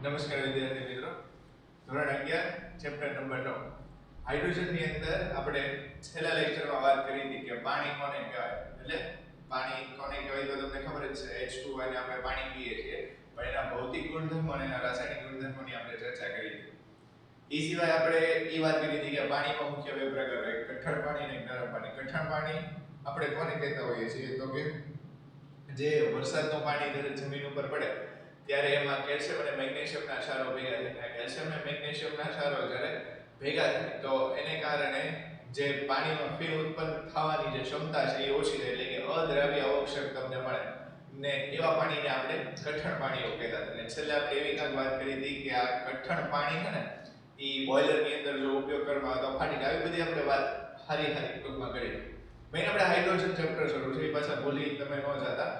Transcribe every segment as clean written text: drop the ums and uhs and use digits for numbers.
નમસ્કાર વિદ્યાર્થી મિત્રો, ધોરણ 11 ચેપ્ટર નંબર 9 હાઇડ્રોજનની અંદર આપણે છેલ્લા લેક્ચરમાં વાત કરી હતી કે પાણી કોને કહેવાય. એટલે પાણી કોને કહેવાય તો તમને ખબર જ છે, H2 અને આપણે પાણી પીએ છીએ, પણ એના ભૌતિક ગુણધર્મો અને એના રાસાયણિક ગુણધર્મોની આપણે ચર્ચા કરી હતી. એ સિવાય આપણે એ વાત કરી હતી કે પાણીમાં મુખ્ય બે પ્રકાર હોય, કઠણ પાણી અને નરમ પાણી. કઠણ પાણી આપણે કોને કહેતા હોઈએ છીએ તો કે જે વરસાદનું પાણી જ્યારે જમીન ઉપર પડે ત્યારે એમાં કેલ્શિયમ અને મેગ્નેશિયમના ક્ષારો ભેગા થાય. કેલ્શિયમ અને મેગ્નેશિયમના ક્ષારો જ્યારે ભેગા થાય તો એને કારણે જે પાણીમાં ફેણ ઉત્પન્ન થવાની જે ક્ષમતા છે એ ઓછી થાય, એટલે કે અદ્રાવ્ય અવક્ષેપ તમને મળે ને એવા પાણીને આપણે કઠણ પાણીઓ કહેતા હતા. અને છેલ્લે આપણે એવી કાંઈક વાત કરી હતી કે આ કઠણ પાણી છે ને એ બોઇલરની અંદર જો ઉપયોગ કરવામાં આવે તો ફાટી જાય. આવી બધી આપણે વાત હારી ટૂંકમાં કરી. મેઇન આપણે હાઇડ્રોજન ચેપ્ટર શરૂ છે, એ પાછા ભૂલી તમે ન જતા.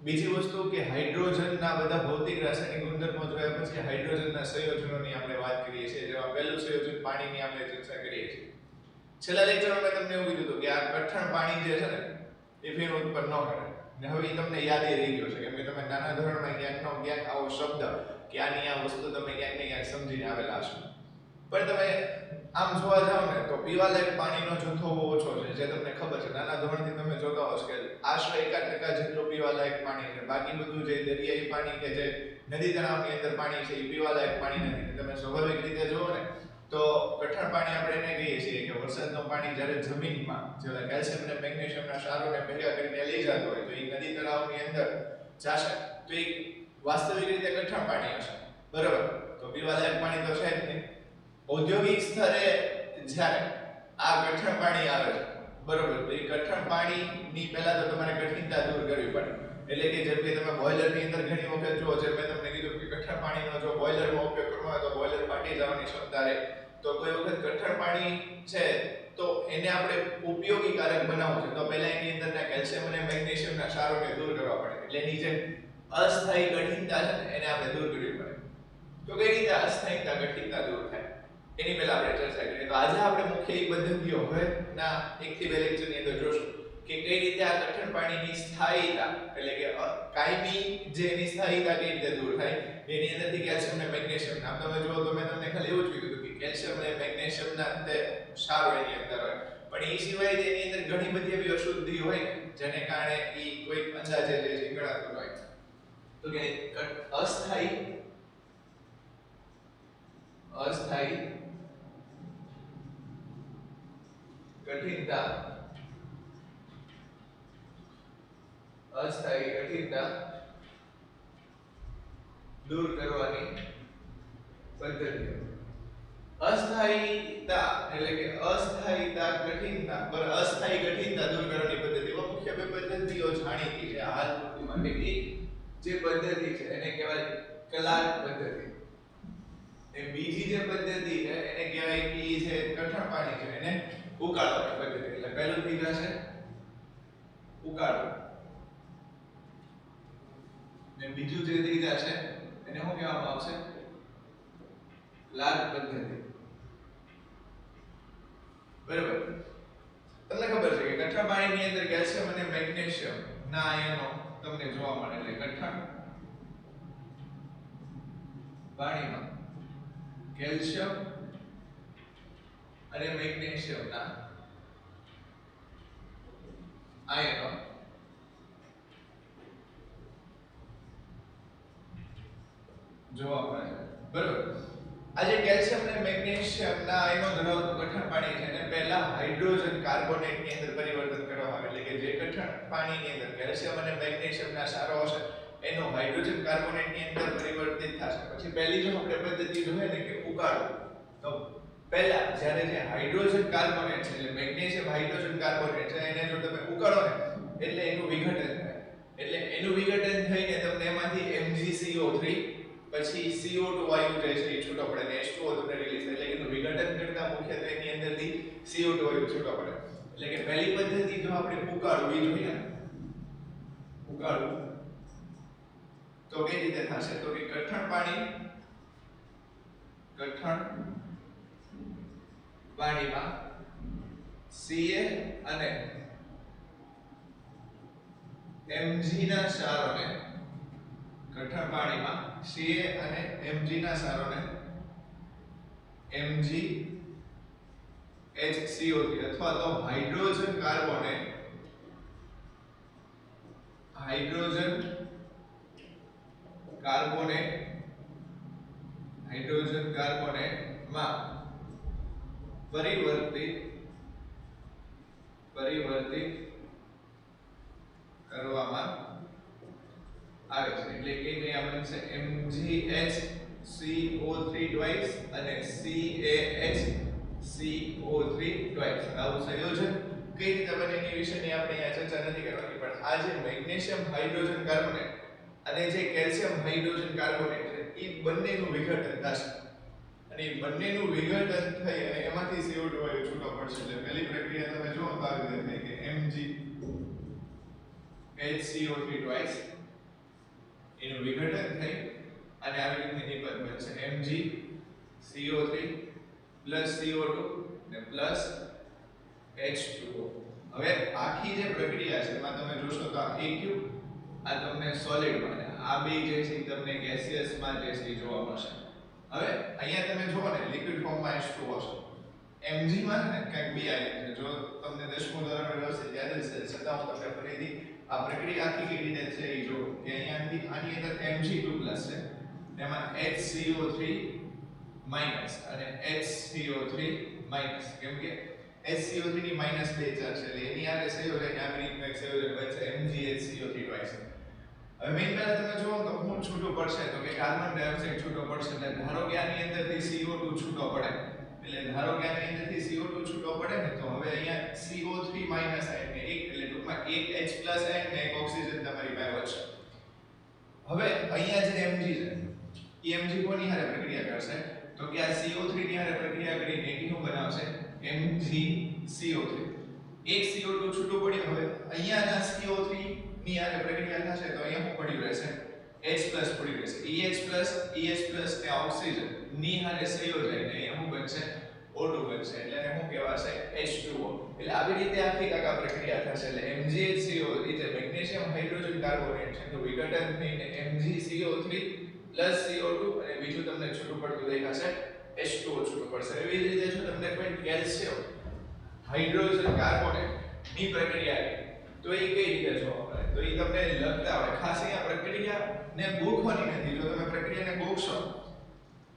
બીજી વસ્તુ કે હાઇડ્રોજનના બધા ભૌતિક રાસાયણિક ગુણધર્મો જોયા પછી હાઇડ્રોજનના સંયોજનોની આપણે વાત કરીએ છીએ, જેમાં પહેલું સંયોજન પાણીની આપણે ચર્ચા કરીએ છીએ. છેલ્લા લેક્ચરમાં મેં તમને એવું કીધું હતું કે આ કઠણ પાણી જે છે ને એ ફેણ ઉત્પન્ન ન કરે. ને હવે એ તમને યાદ રહી ગયો છે, કેમ કે તમે નાના ધોરણમાં ક્યાંક આવો શબ્દ કે આની આ વસ્તુ તમે ક્યાંક ને ક્યાંક સમજીને આવેલા હશો. પણ તમે આમ જોવા જાવ ને તો પીવાલાયક પાણીનો જથ્થો બહુ ઓછો છે, જે તમને ખબર છે. નાના ધોરણથી તમે જોતા હશો કે આશરે 1% જેટલું પીવાલાયક પાણી છે. બાકી બધું જે દરિયાઈ પાણી કે જે નદી તળાવની અંદર પાણી છે એ પીવાલાયક પાણી નથી. તમે સ્વાભાવિક રીતે જુઓ ને તો કઠણ પાણી આપણે એને કહીએ છીએ કે વરસાદનું પાણી જ્યારે જમીનમાં જે કેલ્શિયમ અને મેગ્નેશિયમના ક્ષારોને ભેગા કરીને લઈ જતો હોય તો એ નદી તળાવની અંદર જશે તો એ વાસ્તવિક રીતે કઠણ પાણી હશે, બરાબર. તો પીવાલાયક પાણી તો છે જ નહીં. ઔદ્યોગિક સ્તરે જ્યારે આ કઠણ પાણી આવે છે, બરોબર, તો એ કઠણ પાણીની પહેલા તો તમારે કઠિનતા દૂર કરવી પડે. એટલે કે જેમ કે તમે બોઇલરની અંદર ઘણી વખત જુઓ, જેમ મેં તમને કીધું કે કઠણ પાણીનો જો બોઇલરમાં ઉપયોગ કરવામાં આવે તો બોઇલર ફાટી જવાની ક્ષમતા રહે. તો કોઈ વખત કઠણ પાણી છે તો એને આપણે ઉપયોગીકારક બનાવવું છે તો પહેલા એની અંદરના કેલ્શિયમ અને મેગ્નેશિયમના ક્ષારોને દૂર કરવા પડે. એટલે એની જે અસ્થાયી કઠિનતા છે ને એને આપણે દૂર કરવી પડે. તો કઈ રીતે અસ્થાયીતા કઠિનતા દૂર થાય એની પહેલા આપણે ચર્ચા કરીએ. તો આજે આપણે મુખ્ય એક પદ્ધતિઓ હવે ના 1 થી 2 લેક્ચરની અંદર જોશું કે કઈ રીતે આ કઠણ પાણીની સ્થાયીતા, એટલે કે કાયમી જે એની સ્થાયીતા કઈ રીતે દૂર થાય. એની અંદરથી કેલ્શિયમ અને મેગ્નેશિયમ નામ તમે જો તો મેં તમને ખાલી એવું જ કીધું કે કેલ્શિયમ અને મેગ્નેશિયમના તે ક્ષારો એની અંદર હોય, પણ એ સિવાય એની અંદર ઘણી બધી એવી અશુદ્ધિ હોય ને જેને કારણે એ કોઈ અંદાજે જે નીકળાતું હોય. તો કે અસ્થાયી કઠિનતા દૂર કરવાની પદ્ધતિ. અસ્થાયીતા એટલે કે અસ્થાયી કઠિનતા દૂર કરવાની પદ્ધતિમાં મુખ્ય બે પદ્ધતિઓ જાણીતી છે હાલ માટે. જે પદ્ધતિ છે એને કહેવાય કલાક પદ્ધતિ. એ બીજી જે પદ્ધતિ છે એને કહેવાય કે જે કઠણ પાણી છે એને ઉકાળવાની પદ્ધતિ. એટલે પહેલું થઈ જશે ઉકાળવું ને બીજું જે થઈ જશે એને શું કહેવામાં આવશે? લાગ પદ્ધતિ. બરાબર. તમને ખબર છે કે કઠણ પાણીની અંદર કેલ્શિયમ અને મેગ્નેશિયમ ના આયનો તમને જોવા મળે. એટલે કઠણ પાણીમાં કેલ્શિયમ અને મેગ્નેશિયમ ના આયનો જોવા મળે છે, બરાબર. આ જે કેલ્શિયમ અને મેગ્નેશિયમ ના આયનો ધરાવતું કઠણ પાણી છે એને પહેલા હાઇડ્રોજન કાર્બોનેટ ની અંદર પરિવર્તન કરવામાં આવે. એટલે કે જે કઠણ પાણીની અંદર કેલ્શિયમ અને મેગ્નેશિયમ ના ક્ષારો હશે એનો હાઇડ્રોજન કાર્બોનેટ ની અંદર પરિવર્તિત થશે. પછી પહેલી જો આપણે પદ્ધતિ જોઈએ ને કે ઉકાળવું, તો પહેલા જ્યારે જે હાઇડ્રોજન કાર્બોનેટ છે એટલે મેગ્નેશિયમ હાઇડ્રોજન કાર્બોનેટ છે એને જો તમે ઉકાળો ને એટલે એનું વિઘટન થાય. એટલે એનું વિઘટન થઈને તમને એમાંથી MgCO3 પછી CO2 વાયુ જે છે એ છૂટો પડે ને H2O તમને રિલીઝ થાય. એટલે એનું વિઘટન કરતા મુખ્યત્વે એની અંદરથી CO2 વાયુ છૂટો પડે. એટલે કે પહેલી પદ્ધતિ જો આપણે ઉકાળવી જોઈએ ને, ઉકાળવું તો કઈ રીતે થશે તો કે કઠણ પાણીમાં Ca અને Mg ના ક્ષારોને કઠણ પાણીમાં Ca અને Mg ના ક્ષારોને MgHCO3 અથવા તો હાઇડ્રોજન કાર્બોનેટ માં પરિવર્તિત કરવામાં આવે છે એટલે કે અહીંયા બનશે MgHCO3 twice અને CaHCO3 twice. આવું સંયોજન કઈ રીતે બને એની વિશેની આપણે અહીંયા ચર્ચા નથી કરવાની, પણ આ જે મેગ્નેશિયમ હાઇડ્રોજન કાર્બોનેટ અને જે કેલ્શિયમ હાઇડ્રોજન કાર્બોનેટ છે એ બંનેનું વિઘટન થશે અને એ બંનેનું વિઘટન થઈ અને એમાંથી CO2 વાયુ છૂટો પડશે. એટલે પહેલી પ્રક્રિયા તમે જુઓ તો આવી રીતે થાય કે MgHCO3 twice એનું વિઘટન થઈ અને આવી રીતે નિપજ બનશે MgCO3 CO2 ને H2O. હવે આખી જે પ્રક્રિયા છે એમાં તમે જોશો તો આ AQ આ તમને સોલિડ માં આ બે જે છે તમને ગેસિયસ માં જે છે જોવા મળશે. હવે અહીંયા તમે જુઓ ને લિક્વિડ ફોર્મમાં H2O છે, Mg માં ને કંઈક બી આવી છે. જો તમને 10મું ધોરણ વ્યવસ્થિત યાદ હશે છતાં હું તમને ફરીથી આ પ્રક્રિયા આખી કેવી રીતે છે એ જો કે અહીંયાથી આની અંદર Mg2+ છે, એમાં HCO3 માઈનસ અને HCO3 માઈનસ, કેમ કે HCO3 ની -2 ચાર્જ છે એટલે એની આરે સંયોજન આવી રીતનું એક સંયોજન બનશે MgHCO3 twice. હવે મેઈન પહેલા તમે જુઓ તો શું છૂટું પડશે તો કે કાર્બન ડાયોક્સાઇડ છૂટો પડશે. એટલે ધારો કે આની અંદરથી CO2 છૂટો પડે, એટલે ધારો કે આની અંદરથી CO2 છૂટો પડે ને તો હવે અહીંયા CO3 માઈનસ આયન ને એક એટલે ટૂંકમાં એક H+ આયન ને એક ઓક્સિજન તમારી પાસે વધશે. હવે અહીંયા જે Mg છે એ Mg કોની હારે પ્રક્રિયા કરશે તો કે આ CO3 ની હારે પ્રક્રિયા કરીને શું બનાવશે MgCO3. એક CO2 છૂટું પડ્યું, હવે અહીંયા આ CO3 ની હારે પ્રક્રિયા થશે તો અહીંયા શું પડ્યું રહેશે H+ પડ્યું રહેશે. EH+ ને ઓક્સિજન ની હારે સંયોજાઈને અહીંયા શું બનશે O2 બનશે એટલે એને શું કહેવાશે H2O. એટલે આવી રીતે આખી કાકા પ્રક્રિયા થશે. એટલે MgHCO એટલે મેગ્નેશિયમ હાઇડ્રોજન કાર્બોનેટ છે તો વિઘટન થઈને MgCO3 CO2 અને બીજું તમને છૂટું પડતું દેખાશે H2O છૂટું પડશે. એવી જ રીતે જો તમને કોઈ કેલ્શિયમ હાઇડ્રોજન કાર્બોનેટ ની પ્રક્રિયા તો એ કઈ રીતે જોવા મળે તો એ તમને લખતા હોય. ખાસ અહીંયા પ્રક્રિયાને ગોખવાની નથી. જો તમે પ્રક્રિયાને ગોખશો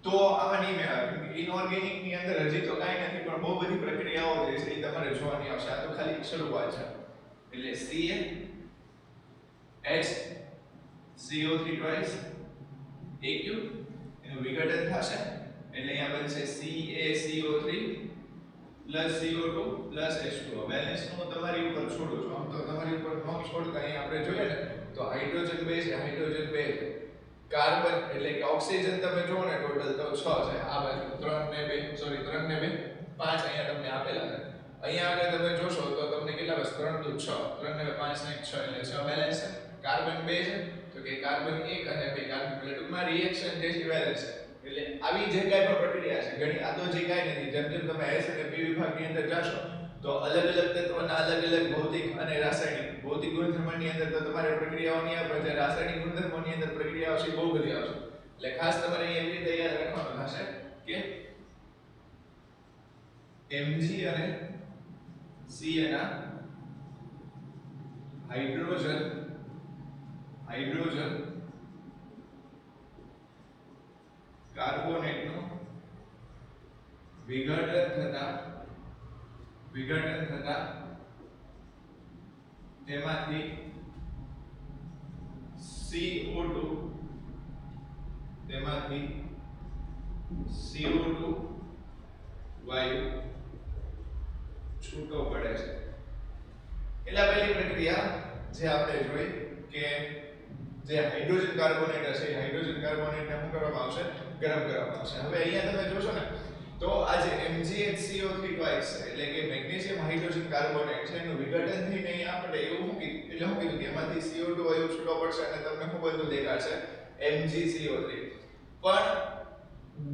તો આમાં નહીં મેળવે. ઇનઓર્ગેનિક ની અંદર હજી તો કાંઈ નથી પણ બહુ બધી પ્રક્રિયાઓ જે છે એ તમારે જોવાની આવશે. આ તો ખાલી શરૂઆત છે. એટલે CaHCO3 twice AQ એનું વિઘટન થશે એટલે અહીંયા બનશે CaCO3 CO2 H2O. બેલેન્સ નું તમારી ઉપર છોડું છું. આમ તો તમારી ઉપર નો છોડતા અહીં આપણે જોઈએ ને તો હાઇડ્રોજન 2 છે, હાઇડ્રોજન 2 છે, કાર્બન એટલે કે ઓક્સિજન તમે જુઓ ને ટોટલ તો 6 છે. આ બાજુ 3 ને 2 સોરી 3 ને 2 5 અહીંયા તમને આપેલા છે. અહીંયા આગળ તમે જોશો તો તમને કેટલા બસ 3 દુ 6 3 ને 5 ને 6 એટલે 6 બેલેન્સ છે. કાર્બન 2 છે તો કે કાર્બન 1 અને 2 કાર્બન એટલે ટૂંકમાં રિએક્શન જે છે બેલેન્સ છે. એટલે આવી જે કાંઈ પણ પ્રક્રિયા છે ઘણી આ તો જે કાંઈ નથી. જેમ જેમ તમે S અને P વિભાગની અંદર જાશો તો અલગ અલગ તત્વોના અલગ અલગ ભૌતિક અને રાસાયણિક ભૌતિક ગુણધર્મોની અંદર તો તમારે પ્રક્રિયાઓની આવે છે, રાસાયણિક ગુણધર્મોની અંદર પ્રક્રિયાઓ છે બહુ બધી આવશે. એટલે ખાસ તમારે એવી રીતે યાદ રાખવાનું થશે કે Mg અને Ca ના હાઇડ્રોજન કાર્બોનેટનું વિઘટન થતા તેમાંથી CO2 વાયુ છૂટો પડે છે. એટલે પહેલી પ્રક્રિયા જે આપણે જોઈ કે જે હાઇડ્રોજન કાર્બોનેટ હશે હાઇડ્રોજન કાર્બોનેટને શું કરવામાં આવશે ગરમ કરવામાં આવશે. હવે અહીંયા તમે જોશો ને તો આ જે MgHCO3 twice એટલે કે મેગ્નેશિયમ હાઇડ્રોજન કાર્બોનેટ છે એનું વિઘટન થઈને અહીંયા આપણે એવું શું કીધું કે એમાંથી CO2 વાયુ છૂટો પડશે અને તમને ખૂબ બધું દેખાશે MgCO3. પણ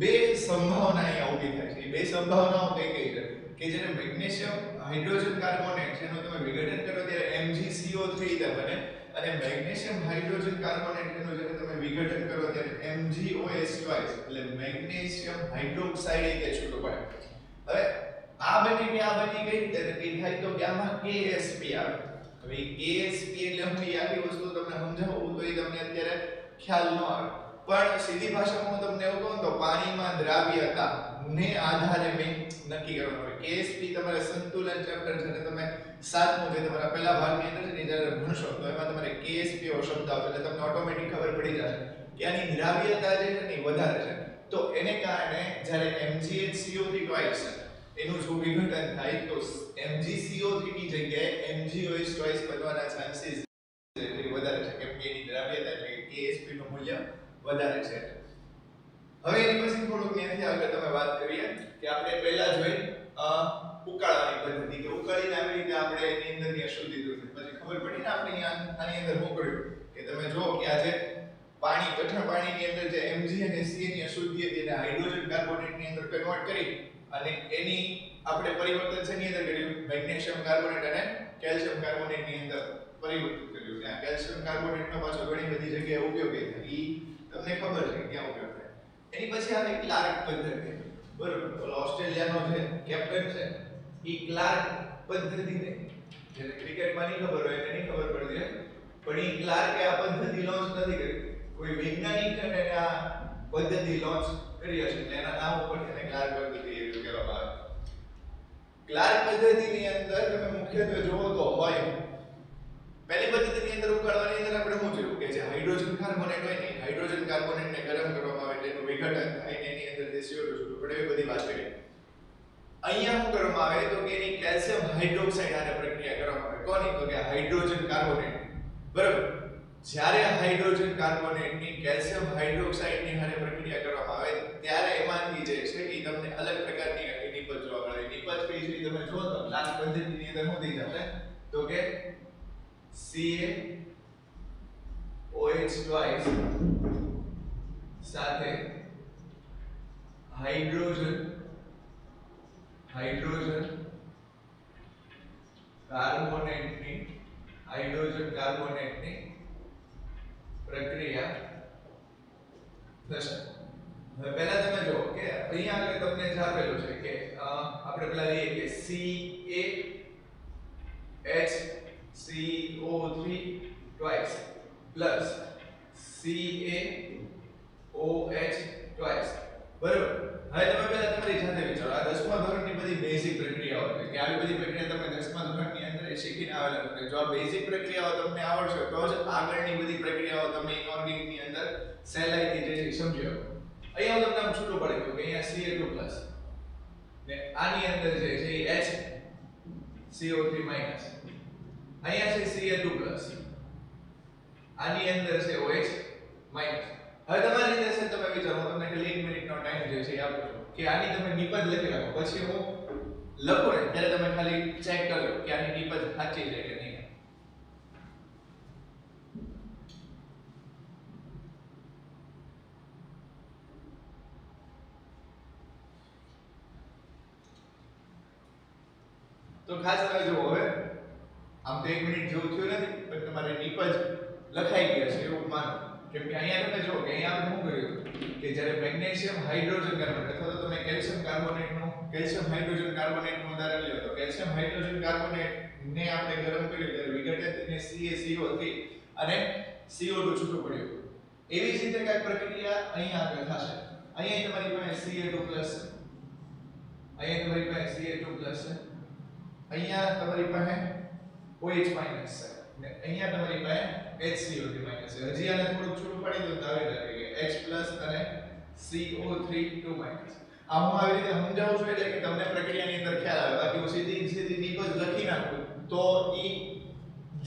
બે સંભાવના અહીંયા ઊભી થાય છે. એ બે સંભાવનાઓ કઈ કઈ છે કે જ્યારે મેગ્નેશિયમ હાઇડ્રોજન કાર્બોનેટ છે એનું તમે વિઘટન કરો ત્યારે MgCO3 બને અને મેગ્નેશિયમ હાઇડ્રોજન કાર્બોનેટ એનું જ્યારે તમે વિઘટન કરો ત્યારે MgOH ટ્વાઇસ એટલે મેગ્નેશિયમ હાઇડ્રોક્સાઇડ એ છૂટું પડે. હવે આ બની કે આ બની કઈ રીતે નક્કી થાય તો કે આમાં KSP આવે. હવે KSP એટલે હું એ આખી વસ્તુ તમને સમજાવું તો એ તમને અત્યારે ખ્યાલ ન આવે, પણ સીધી ભાષામાં હું તમને એવું કહું તો પાણીમાં દ્રાવ્યતા ને આધારે મેં નક્કી કરવાનું હોય. KSP તમારે સંતુલન ચેપ્ટર છે ને તમે 7મું જે તમારા પહેલા ભાગની અંદર છે ને જ્યારે ભણશો તો એમાં તમારે KSP એવો શબ્દ આવશે એટલે તમને ઓટોમેટિક ખબર પડી જશે કે આની દ્રાવ્યતા જે છે ને એ વધારે છે. તો એને કારણે જ્યારે MgHCO3 ટ્વાઇસ એનું જો વિઘટન થાય તો MgCO3 ની જગ્યાએ MgOH ટ્વાઇસ બનવાના ચાન્સીસ વધારે છે કેમ કે એની દ્રાવ્યતા એટલે કે KSP નું મૂલ્ય વધારે છે. હવે એની પછી થોડુંક ત્યાંથી આગળ તમે વાત કરીએ કે આપણે પહેલા જોઈ ઉકાળવાની પદ્ધતિ કે ઉકાળીને આવી રીતે આપણે એની અંદરની અશુદ્ધિ દૂર થઈ. પછી ખબર પડી ને આપણે આની અંદર શું કર્યું કે તમે જો કે આજે પાણી કઠણ પાણીની અંદર જે Mg અને Ca ની અશુદ્ધિ હતી એને હાઇડ્રોજન કાર્બોનેટ ની અંદર કન્વર્ટ કરી અને એની આપણે પરિવર્તન શેની અંદર કર્યું મેગ્નેશિયમ કાર્બોનેટ અને કેલ્શિયમ કાર્બોનેટ ની અંદર પરિવર્તિત કર્યું. ત્યાં કેલ્શિયમ કાર્બોનેટ નો પાછો ઘણી બધી જગ્યાએ ઉપયોગી થાય ઈ તમને ખબર છે ક્યાં ઉપયોગ થાય. એની પછી આવે ક્લાર્ક પદ્ધતિ. બરોબર, ઓલો ઓસ્ટ્રેલિયાનો જે કેપ્ટન છે ઈ ક્લાર્ક પદ્ધતિને જેને ક્રિકેટમાં નહીં ખબર હોય એને નહીં ખબર પડતી પણ ઈ ક્લાર્કે આ પદ્ધતિ લોન્ચ નથી કરી. કોઈ વૈજ્ઞાનિક અને આ પદ્ધતિ લોન્ચ કરી હશે એટલે એના નામ ઉપર તેને ક્લાર્ક પદ્ધતિ એવું કહેવામાં આવે. ક્લાર્ક પદ્ધતિની અંદર તમે મુખ્યત્વે જોવો તો હોય પહેલી પદ્ધતિની અંદર ઉકાળવાની અંદર આપણે શું જોયું કે જે હાઇડ્રોજન કાર્બોનેટ હોય ને હાઇડ્રોજન કાર્બોનેટને ગરમ કરવામાં આવે એટલે એનું વિઘટન થાય ને એની અંદર જે CO2 છૂટું પડે એ બધી વાત કરી. અહીંયા શું કરવામાં આવે તો કે એની કેલ્શિયમ હાઇડ્રોક્સાઇડ આને પ્રક્રિયા કરવામાં આવે. કોની? તો કે હાઇડ્રોજન કાર્બોનેટ. બરાબર, જ્યારે હાઇડ્રોજન કાર્બોનેટની કેલ્શિયમ હાઇડ્રોક્સાઇડની હારે પ્રક્રિયા કરવામાં આવે ત્યારે એમાંથી જે છે એ તમને અલગ પ્રકારની નિપજ જોવા મળે. નિપજ કઈ છે તમે જો તો લાસ્ટ પદ્ધતિની અંદર શું થઈ જશે તો કે CaOH ટ્વાઇસ સાથે હાઇડ્રોજન કાર્બોનેટની પ્રક્રિયા થશે. હવે પહેલા તમે જો કે અહીંયા આગળ તમને જ આપેલું છે કે આપણે પહેલા લઈએ કે CaHCO3 twice plus CaOH twice. બરાબર, હવે તમે પહેલા તમારી જાતે વિચારો આ 10મા ધોરણની બધી બેઝિક પ્રક્રિયાઓ છે કે આવી બધી પ્રક્રિયા તમે 10મા ધોરણની અંદર શીખીને આવેલા છો. જો આ બેઝિક પ્રક્રિયાઓ તમને આવડશે તો જ આગળની બધી પ્રક્રિયાઓ તમે ઇનઓર્ગેનિકની અંદર સહેલાઈથી જે સમજી શકો. અહીંયા હું તમને આમ છૂટું પડી ગયું કે અહીંયા Ca2+ ને આની અંદર જે છે એ HCO3- અહીંયા છે Ca2+, આની અંદર છે OH-. હવે તમારી રીતે છે તમે વિચારો તમને ખાલી 1 મિનિટનો ટાઈમ જે છે એ આપું છું કે આની તમે નિપજ લખી રાખો. પછી હું લખું ને ત્યારે તમે ખાલી ચેક કરજો કે આની નિપજ સાચી છે કે નહીં. તો ખાસ તમે જુઓ હવે આમ તો 1 મિનિટ જેવું થયું નથી પણ તમારી નિપજ લખાઈ ગઈ છે એવું માનો. કેમ કે અહીંયા તમે જો કે અહીંયા આપણે શું કર્યું કે જ્યારે મેગ્નેશિયમ હાઇડ્રોજન કાર્બોનેટ અથવા તો તમે કેલ્શિયમ હાઇડ્રોજન કાર્બોનેટનું ઉદાહરણ લ્યો તો કેલ્શિયમ હાઇડ્રોજન કાર્બોનેટ ને આપણે ગરમ કર્યું ત્યારે વિઘટન થઈને CaCO3 અને CO2 છૂટું પડ્યું. એવી જ રીતે કઈ પ્રક્રિયા અહીંયા આગળ થશે. અહીંયા તમારી પાસે Ca2+ છે, અહીંયા તમારી પાસે Ca2+ છે, અહીંયા તમારી પાસે OH- છે ને અહીંયા તમારી પાસે HCO3- છે. હજી આને થોડું છૂટું પડી દો તો આવી જાય કે H+ અને CO3 2-. આ હું આવી રીતે સમજાવું છું એટલે કે તમને પ્રક્રિયાની અંદર ખ્યાલ આવે. બાકી હું સીધી નિપજ લખી નાખું તો ઈ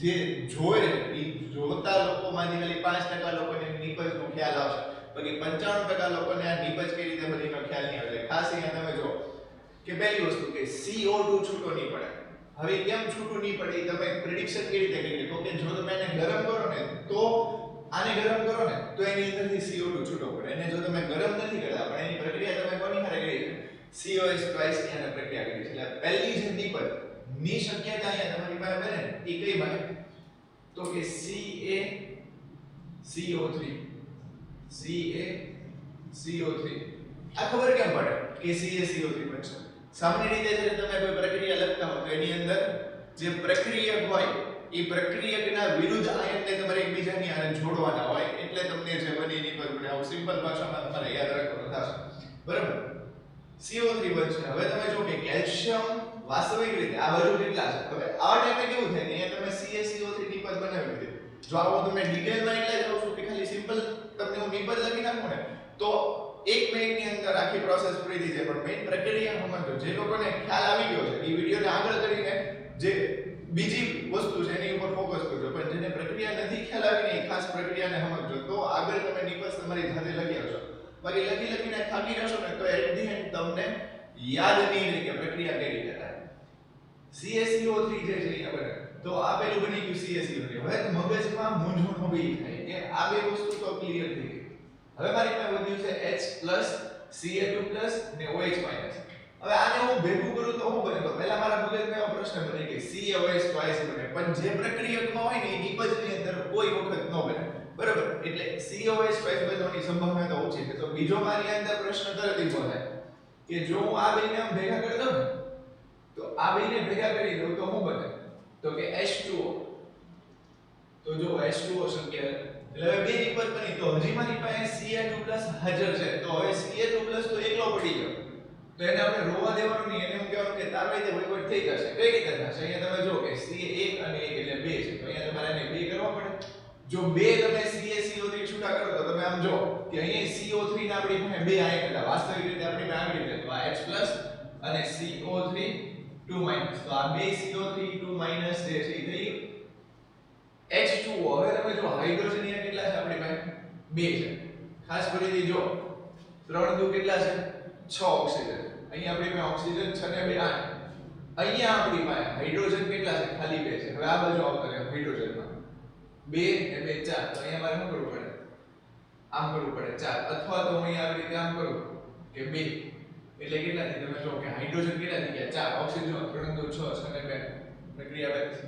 જે જોવે ઈ જોતા લોકોમાંથી ખાલી 5% લોકોને નિપજનો ખ્યાલ આવશે. બાકી 95% લોકોને આ નિપજ કઈ રીતે બધીનો ખ્યાલ નહીં આવે. ખાસ અહીંયા તમે જો કે પહેલી વસ્તુ કે CO2 છૂટો નહીં પડે. હવે કેમ છૂટું નહીં પડે તમે પ્રેડિક્શન કેવી રીતે કરી શકો કે જો તમે એને ગરમ કરો ને તો આને ગરમ કરો ને તો એની અંદરથી CO2 છૂટો પડે. અને જો તમે ગરમ નથી કરતા પણ એની પ્રક્રિયા તમે કોની હારે કરી છે COH ટ્વાઇસ ની હારે પ્રક્રિયા કરી છે. એટલે પહેલી જે નિપજ ની શક્યતા અહીંયા તમારી પાસે બને એ કઈ બને તો કે CaCO3 CaCO3 આ ખબર કેમ પડે કે CaCO3 બનશે? સામાન્ય રીતે જ્યારે તમે કોઈ પ્રક્રિયા લખતા હો તો એની અંદર જે પ્રક્રિયક હોય એ પ્રક્રિયકના વિરુદ્ધ આયનને તમારે એકબીજાની હારે જોડવાના હોય એટલે તમને જે બને એની પર પડે. આવું સિમ્પલ ભાષામાં તમારે યાદ રાખવાનું થશે. બરાબર? CO3 બનશે. હવે તમે જો કે કેલ્શિયમ વાસ્તવિક રીતે આ બાજુ કેટલા છે? હવે આ ટાઈમે કેવું થાય કે અહીંયા તમે CaCO3 નિપજ બનાવી દીધી. જો આવો તમે ડિટેલમાં એટલે જાવ છો કે ખાલી સિમ્પલ તમને હું નિપજ લખી નાખું ને તો 1 મિનિટની અંદર આખી પ્રોસેસ પૂરી થઈ જાય. પણ મેઈન પ્રક્રિયા સમજો. જે લોકોને ખ્યાલ આવી ગયો છે એ વિડિયોને આગળ કરીને જે બીજી વસ્તુ છે એની ઉપર ફોકસ કરજો. પણ જેને પ્રક્રિયા નથી ખ્યાલ આવી ને એ ખાસ પ્રક્રિયાને સમજો તો આગળ તમે નિપજ તમારી જાતે લખી આવશો. બાકી લખીને થાકી જશો ને તો એટ ધી એન્ડ તમને યાદ નહીં રહે કે પ્રક્રિયા કઈ રીતે થાય. CaCO3 જે છે એ બને તો આ પેલું બની ગયું CaCO3. હવે મગજમાં મૂંઝવણ ઊભી થાય કે આ બે વસ્તુ તો ક્લિયર થઈ ગઈ. હવે મારી પાસે વધ્યું છે H+ Ca2+ ને OH-. હવે આને હું ભેગું કરું તો શું બને? તો પહેલા મારા મગજમાં એવો પ્રશ્ન બને કે CaOH ટ્વાઇસ બને. પણ જે પ્રક્રિયકમાં હોય ને એ નિપજની અંદર કોઈ વખત ન બને. બરાબર? એટલે CaOH ટ્વાઇસ બનવાની સંભાવના ઓછી છે. તો બીજો મારી અંદર પ્રશ્ન તરત ઊભો થાય કે જો હું આ બેને આમ ભેગા કરી દઉં ને તો આ બેને ભેગા કરી દઉં તો શું બને? તો કે H2O. તો જો H2O શક્ય એટલે હવે બે નિપજ બની તો હજી મારી પાસે Ca2+ હાજર છે. તો હવે Ca2+ તો એકલો પડી ગયો. તો એને આપણે રોવા દેવાનું નહીં. એને હું કહેવાનું કે તારો રીતે વહીવટ થઈ જશે. કઈ રીતે થશે? અહીંયા તમે જો કે Ca1 અને 1 એટલે 2 છે. તો અહીંયા તમારે એને 2 કરવા પડે. જો 2 તમે CaCO3 છૂટા કરો તો તમે આમ જો કે અહીંયા CO3 ને આપણી પાસે 2 આયન હતા. વાસ્તવિક રીતે આપણી પાસે આવી રીતે તો આ H+ અને CO3 2-. તો આ 2 CO3 2- જે છે એ થઈ H2O. હવે તમે જો હાઇડ્રોજન અહીંયા કેટલા છે આપણી પાસે? 2 છે. ખાસ ફરીથી જો 3 દુ કેટલા છે? 6 ઓક્સિજન. અહીંયા આપણી પાસે ઓક્સિજન 6 ને 2 8. અહીંયા આપણી પાસે હાઇડ્રોજન કેટલા છે? ખાલી 2 છે. હવે આ બાજુ આવતા રહે હાઇડ્રોજનમાં 2 ને 2 4. તો અહીંયા મારે શું કરવું પડે? આમ કરવું પડે 4. અથવા તો હું અહીંયા આવી રીતે આમ કરું કે 2 એટલે કેટલા થઈ? તમે જો કે હાઇડ્રોજન કેટલા થઈ ગયા? 4. ઓક્સિજન 3 દુ 6 6 ને 2. પ્રક્રિયા બની.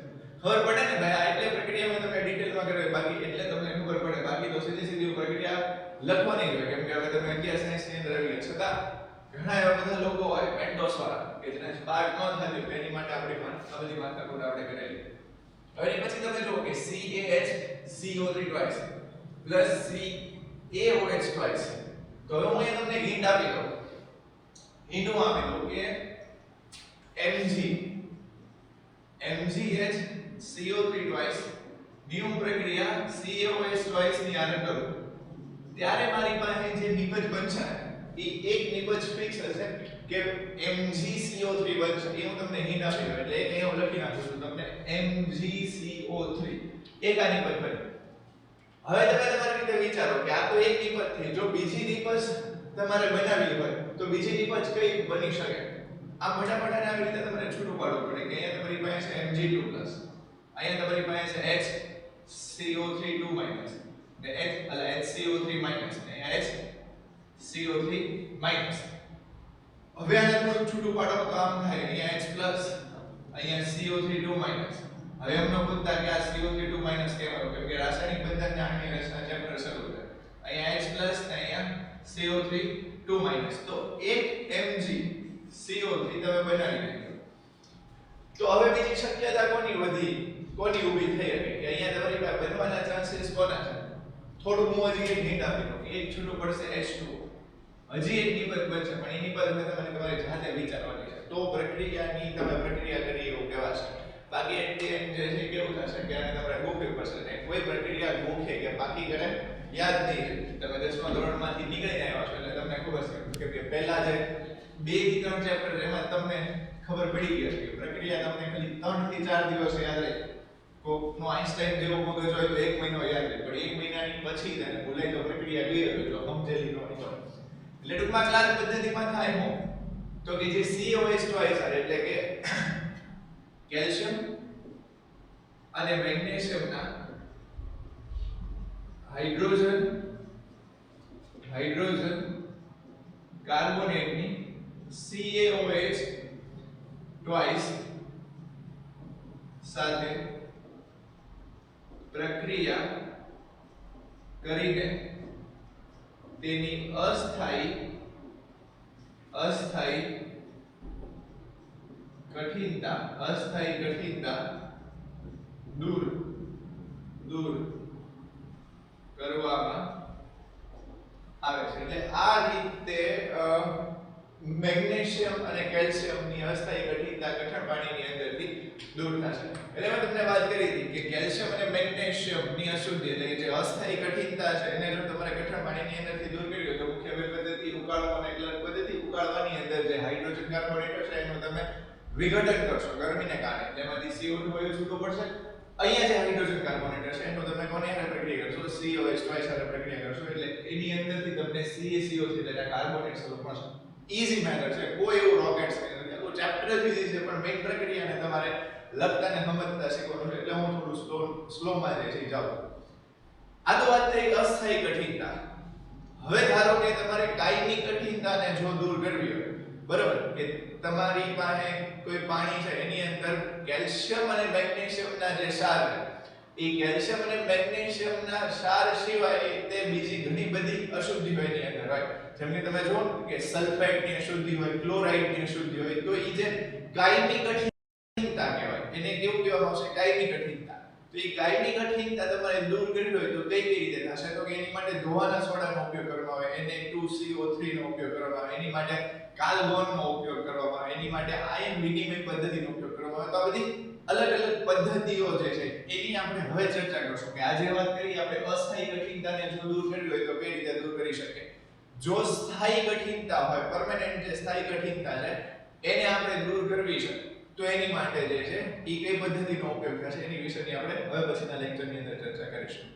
ખબર પડે ને ભાઈ? આ એટલે પ્રક્રિયામાં તમે ડિટેલમાં કરો બાકી એટલે તમને ખબર પડે. બાકી તો સીધી પ્રક્રિયા લખવાની હોય કેમ કે હવે તમે 11 સાયન્સ ની અંદર આવી ગયા. છતાં ઘણા એવા બધા લોકો હોય પેન્ટોસ વાળા કે જેને સ્પાર્ક ન થતું એની માટે આપણી આ બધી માથાકૂટ આપણે કરેલી. હવે પછી તમે જુઓ કે CaHCO3 twice plus CaOH twice. તો હવે હું અહીંયા તમને હિન્ટ આપી દઉં. હિન્ટ હું આપી દઉં કે MgHCO3 ટ્વાઇસ ની હું પ્રક્રિયા CaOH ટ્વાઇસ ની આને કરું ત્યારે મારી પાસે જે નિપજ બનશે એ એક નિપજ ફિક્સ હશે કે MgCO3 બનશે. એ હું તમને હિન્ટ આપી દઉં એટલે અહીંયા હું લખી નાખું છું તમને MgCO3 એક આ નિપજ બની. હવે તમે તમારી રીતે વિચારો કે આ તો એક નિપજ થઈ. જો બીજી નિપજ તમારે બનાવવી હોય તો બીજી નિપજ કઈ બની શકે? આ ફટાફટ આવી રીતે તમારે છૂટું પાડવું પડે કે અહીંયા તમારી પાસે છે Mg2+, અહીંયા તમારી પાસે છે HCO3 2- ને HCO3- ને અહીંયા HCO3-. હવે આને થોડું છૂટું પાડો તો આમ થાય અહીંયા H+, અહીંયા CO3 2-. હવે એમનો પૂછતા કે આ CO3 2- કેમ આવ્યું? કેમ કે રાસાયણિક બંધન જાણવાની રચના ચેપ્ટર શરૂ થાય. અહીંયા H+ ને અહીંયા CO3 2-. તો એક MgCO3 તમે બનાવી નાખ્યો. તો હવે બીજી શક્યતા કોની ઊભી થઈ શકે કે અહીંયા તમારી પાસે બનવાના ચાન્સીસ કોના છે? થોડું હું હજી એક હિન્ટ આપી દઉં. એક છૂટું પડશે H2O. હજી એક નિપજ બનશે પણ એની પર તમારે જાતે વિચારવાની છે. તો પ્રક્રિયાની તમે પ્રક્રિયા કરી એવું કહેવાશે. બાકી એન્ડ જે છે કેવું થશે કે આને તમારે ગોખવી પડશે. ને કોઈ પ્રક્રિયા ગોખે કે બાકી કરે યાદ નહીં રહે. તમે 10મા ધોરણમાંથી નીકળીને આવ્યા છો એટલે તમને ખબર છે કે પહેલા જે 2 થી 3 ચેપ્ટર એમાં તમને ખબર પડી ગઈ હશે કે પ્રક્રિયા તમને ખાલી 3 થી 4 દિવસ યાદ રહે. કોકનો આઈન્સ્ટાઈન જેવો મગજ હોય તો 1 મહિનો યાદ રહે પણ 1 મહિનાની પછી તેને ભૂલાઈ તો પ્રક્રિયા ક્લિયર હોય તો સમજેલી ન હોય. એટલે ટૂંકમાં ક્લાસ પદ્ધતિમાં થાય હું તો કે જે COH ટ્વાઇસ એટલે કે કેલ્શિયમ અને મેગ્નેશિયમના હાઇડ્રોજન કાર્બોનેટની CaOH ટ્વાઇસ સાથે પ્રક્રિયા કરીને તેની અસ્થાયી કઠિનતા દૂર કરવામાં આવે છે. એટલે આ રીતે મેગ્નેશિયમ અને કેલ્શિયમની અસ્થાયી કઠિનતા કઠણ પાણીની અંદરથી દૂર થશે. એટલે મેં તમને વાત કરી હતી કે કેલ્શિયમ અને મેગ્નેશિયમની અશુદ્ધિ એટલે કે જે અસ્થાયી કઠિનતા છે એને જો તમારે કઠણ પાણીની અંદરથી દૂર કરવી હોય તો મુખ્ય બે પદ્ધતિ ઉકાળવા અને ક્લર્ક પદ્ધતિ. ઉકાળવાની અંદર જે હાઇડ્રોજન કાર્બોનેટ છે એનું તમે વિઘટન કરશો ગરમીને કારણે, જેમાંથી CO2 વાયુ છૂટો પડશે. અહીંયા જે હાઇડ્રોજન કાર્બોનેટ છે એનું તમે કોની હારે પ્રક્રિયા કરશો? COH ટ્વાઇસ હારે પ્રક્રિયા કરશો એટલે એની અંદરથી તમને CaCO3 એટલે કાર્બોનેટ સ્વરૂપ મળશે. ઈઝી મેથડ છે, કોઈ એવું રોકેટ સાયન્સ નથી. આખું ચેપ્ટર જ ઈઝી છે, પણ મેઇન પ્રક્રિયાને તમારે લખતા ને સમજતા શીખવાનું છે. એટલે હું થોડું સ્લોમાં જે છે જાઉં. આ તો વાત થઈ અસ્થાયી કઠિનતા. હવે ધારો કે તમારે કાયમી કઠિનતાને જો દૂર કરવી હોય, બરાબર, કે તમારી પાસે કોઈ પાણી છે એની અંદર કેલ્શિયમ અને મેગ્નેશિયમના જે ક્ષાર છે એ કેલ્શિયમ અને મેગ્નેશિયમના ક્ષાર સિવાય તે બીજી ઘણી બધી અશુદ્ધિઓ એની અંદર હોય. જેમ કે તમે જુઓ કે સલ્ફેટની અશુદ્ધિ હોય, ક્લોરાઇડની અશુદ્ધિ હોય, તો એ જે કાયમી કઠિનતા કહેવાય. એને કેવું કહેવામાં આવશે? કાયમી કઠિનતા. તો એ કાયમી કઠિનતા તમારે દૂર કરવી હોય તો કઈ રીતે થશે? તો કે એની માટે ધોવાના સોડાનો ઉપયોગ કરવામાં આવે, Na2CO3 નો ઉપયોગ કરવામાં આવે, એની માટે કાલ્ગોનનો ઉપયોગ કરવામાં આવે, એની માટે આયન વિનિમય પદ્ધતિનો ઉપયોગ કરવામાં આવે. તો આ બધી અલગ અલગ પદ્ધતિઓ જે છે એની આપણે હવે ચર્ચા કરશું. કે આજે વાત કરી આપણે અસ્થાયી કઠિનતાને જો દૂર કરવી હોય તો કઈ રીતે દૂર કરી શકીએ. જો સ્થાયી કઠિનતા હોય, પરમેનન્ટ જે સ્થાયી કઠિનતા છે એને આપણે દૂર કરવી છે તો એની માટે જે છે એ કઈ પદ્ધતિનો ઉપયોગ થશે એની વિશેની આપણે હવે પછીના લેક્ચરની અંદર ચર્ચા કરીશું.